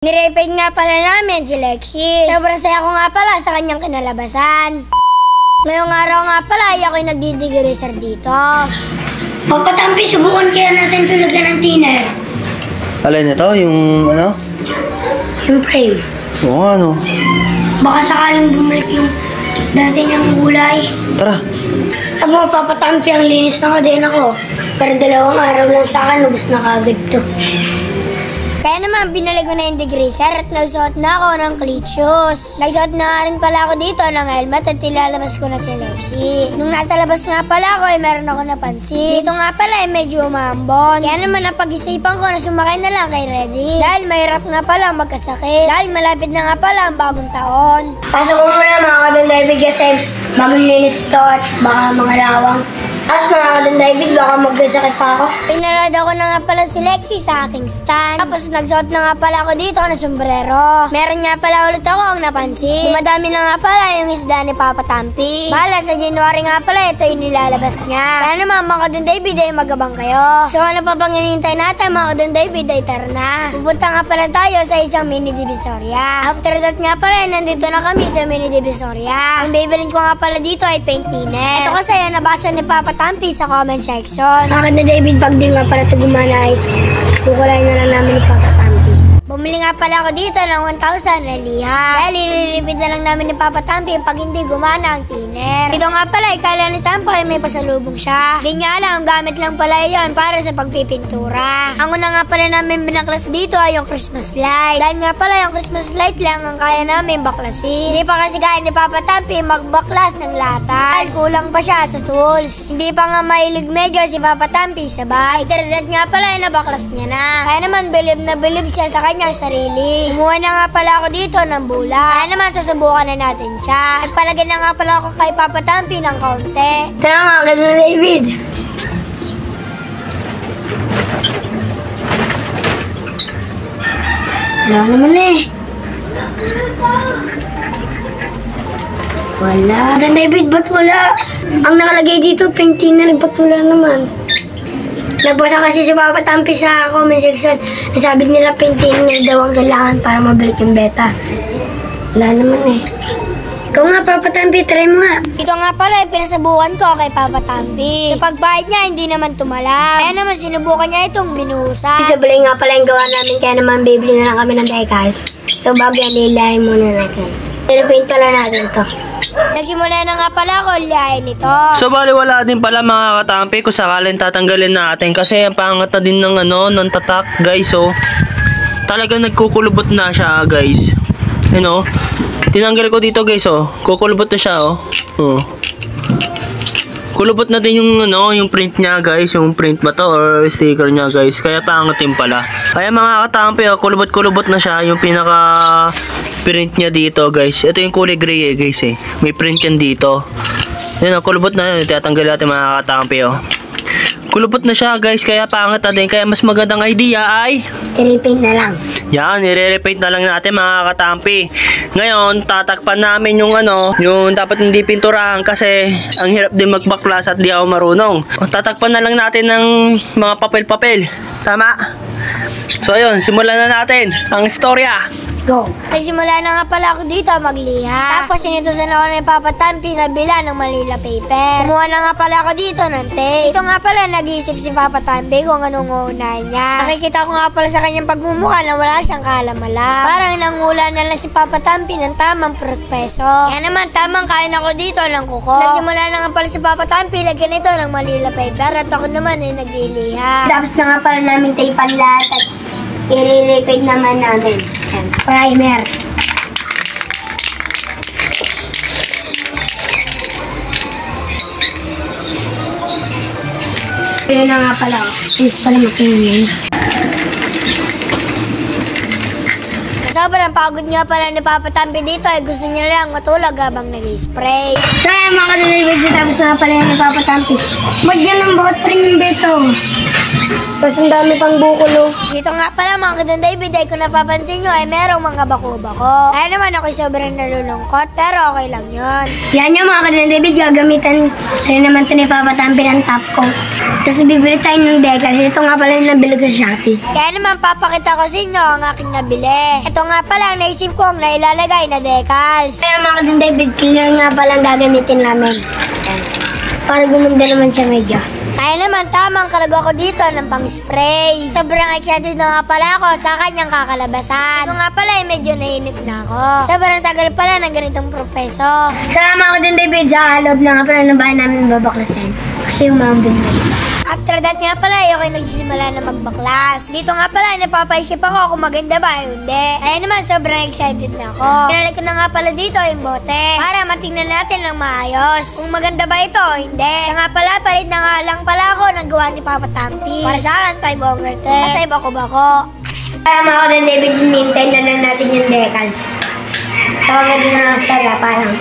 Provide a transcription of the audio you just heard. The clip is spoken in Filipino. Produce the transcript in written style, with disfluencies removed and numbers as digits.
Nirepaint nga pala namin si Lexie. Sobrang saya ko nga pala sa kanyang kinalabasan. Ngayong araw nga pala ay ako'y nagdidigreaser dito. Papatampi, subukan kaya natin tulugan ng tiner. Alin ito? Yung ano? Yung frame. Oo ano? Baka sakaling bumalik yung dati niyang kulay. Tara. Abo, papatampi, ang linis na kadena ko. Pero 2 araw lang sa akin, ubos na kagad to. Kaya naman, binalik ko na yung degreaser at nagsuot na ako ng cleat shoes. Nagsuot na rin pala ako dito ng helmet at ilalabas ko na si Lexie. Nung nasa labas nga pala ako, ay meron ako napansin. Dito nga pala ay medyo umambon. Kaya naman, napag-isipan ko na sumakay na lang kay Reddy. Dahil mahirap nga pala magkasakit. Dahil malapit na nga pala ang bagong taon. Pasok ko muna mga kadon David kasi bagong linis to at baka mga lawang. Tapos mga kadon David, baka magkasakit pa ako. Pinarad ako na nga pala si Lexie sa aking stand. Tapos nagsuot na nga pala ako dito ng sombrero. Meron nga pala ulit ako ang napansin. Dumadami na nga pala yung isda ni Papa Tampi. Bala sa January nga pala, ito yung nilalabas niya. Kaya naman mga kadon David ay magabang kayo. So ano pa pang hinihintay natin mga kadon David ay tara na. Pupunta nga pala tayo sa isang mini divisoria. After that nga pala, nandito na kami sa mini divisoria. Ang bibilin ko nga pala dito ay paint thinner. Ito kasi yung nabasa ni Papa Tampi sa comment section. Mga kadon David, pag di nga para ito gumana ay kukulay na lang namin ni Papa Tampi. Bumili nga pala ako dito ng 1,000 na liha. Dahil i-repeat na lang namin ni Papa Tampi pag hindi gumana ang thinner. Dito nga pala, ikala ni Tampo ay may pasalubong siya. Hindi niya alam, gamit lang pala yun para sa pagpipintura. Ang una nga pala namin binaklas dito ay yung Christmas light. Dahil nga pala yung Christmas light lang ang kaya namin baklasin. Hindi pa kasi kaya ni Papa Tampi magbaklas ng lata. Dahil kulang pa siya sa tools. Hindi pa nga mahilig medyo si Papa Tampi sa bahay. Iterdat nga pala ay nabaklas niya na. Kaya naman bilib na bilib siya sa kanya sarili. Kumuha na nga pala ako dito ng bula. Kaya naman susubukan na natin siya. Nagpalagay na nga pala ako kay Papa Tampi ng kaunti. Tara mga kadon David. Wala naman eh. Wala. Kadon David, ba't wala? Ang nakalagay dito, paint thinner, ba't wala naman? Nagbasa kasi si Papa Tampi sa comment section. Nasabi nila paint thinner daw ang kailangan para mabalik yung beta. Wala naman eh. Ikaw nga, Papa Tampi, try mo nga. Ito nga pala, pinasabukan ko kay Papa Tampi. Sa pagbahid niya, hindi naman tumala. Kaya naman sinubukan niya itong binuhusan. Sa balay nga pala yung gawa namin, kaya naman bibili na lang kami ng decals. So bago yan, lilahin muna natin. Repaint pala natin to. Nagsimula na nga pala ako lihain ito. So bali wala din pala mga katampi kung sakaling tatanggalin natin kasi ang pangat na din ng ng tatak guys. So talagang nagkukulubot na siya guys. You know, tinanggal ko dito guys oh. Kukulubot na siya oh. Kulubot na din yung yung print niya guys, yung print ba to or sticker niya guys. Kaya pangatin pala. Kaya mga katampi, kulubot-kulubot na siya yung pinaka print niya dito guys. Ito yung kulay gray guys eh. May print yan dito. Yan kulubot na yun. Tatanggal natin mga katampi oh. Kulubot na siya guys, kaya pangat na din. Kaya mas magandang idea ay I-repaint na lang. yan, i-repaint na lang natin mga katampi. Ngayon, tatakpan namin yung yung dapat hindi pinturahan kasi ang hirap din magbaklas at di ako marunong. Tatakpan na lang natin ng mga papel-papel. Tama? So ayun, simulan na natin ang istorya. Let's go. Nagsimula na nga pala ako dito magliha. Tapos sinutusan ako ni Papa Tampi na bila ng Manila paper. Kumuha na nga pala ako dito ng tape. Ito nga pala nag-iisip si Papa Tampi kung anong uunahin niya. Nakikita ko nga pala sa kanyang pagmumukha na wala siyang kaalam-alam. Parang nangula na lang si Papa Tampi ng tamang propeso. Kaya naman tamang kain ako dito ng kuko. Nagsimula na nga pala si Papa Tampi lagyan ito ng Manila paper at ako naman ay nagliliha. Tapos na nga pala namin tapean lahat at i-repaint naman namin. Primer. Kaya na nga pala. Please pala makinig. Sa Sobrang pagod nga pala ni Papa Tampi dito ay gusto niya lang matulog habang nag-spray. So ayan mga ka-David, tapos na pala yan ni Papa Tampi. Magyan ng bakit pa rin yung beto. Tapos ang dami pang bukulo. Dito nga pala mga Kadan David ay kung napapansin nyo ay merong mga bako-bako. Kaya naman ako sobrang nalulungkot pero okay lang yun. Yan yung mga ka-David, gagamitan rin naman ito ni Papa Tampi ng top coat. Tapos bibili tayo ng decals. Ito nga pala yung nabili ko sa Shopee. Kaya naman papakita ko sa inyo ang aking nabili. Ito nga pala naisip kong nailalagay na decals. Kaya mga ka-David, clear nga pala ang gagamitin namin. Para gumanda naman siya medyo. Kaya naman tamang kalago ako dito ng pang-spray. Sobrang excited na nga pala ako sa kanyang kakalabasan. Ito nga pala ay medyo nainip na ako. Sobrang tagal pala ng ganitong propeso. Salamat ako din, David, sa loob na nga pala ng bahay namin babaklasin. Kasi umambing na rin. After that nga pala ay ako'y nagsisimula na magbaklas. Dito nga pala ay napapaisip ako kung maganda ba o hindi. Kaya naman sobrang excited na ako. Pinalik ko na nga pala dito yung bote para matingnan natin ng maayos kung maganda ba ito o hindi. Kaya nga pala palit na nga lang pala ako ng gawa ni Papa Tampi. Para sa akin 5/10. Kasi bako-bako. Kaya mga ako din, David, hinintay na lang natin yung decals. Sa mga din na parang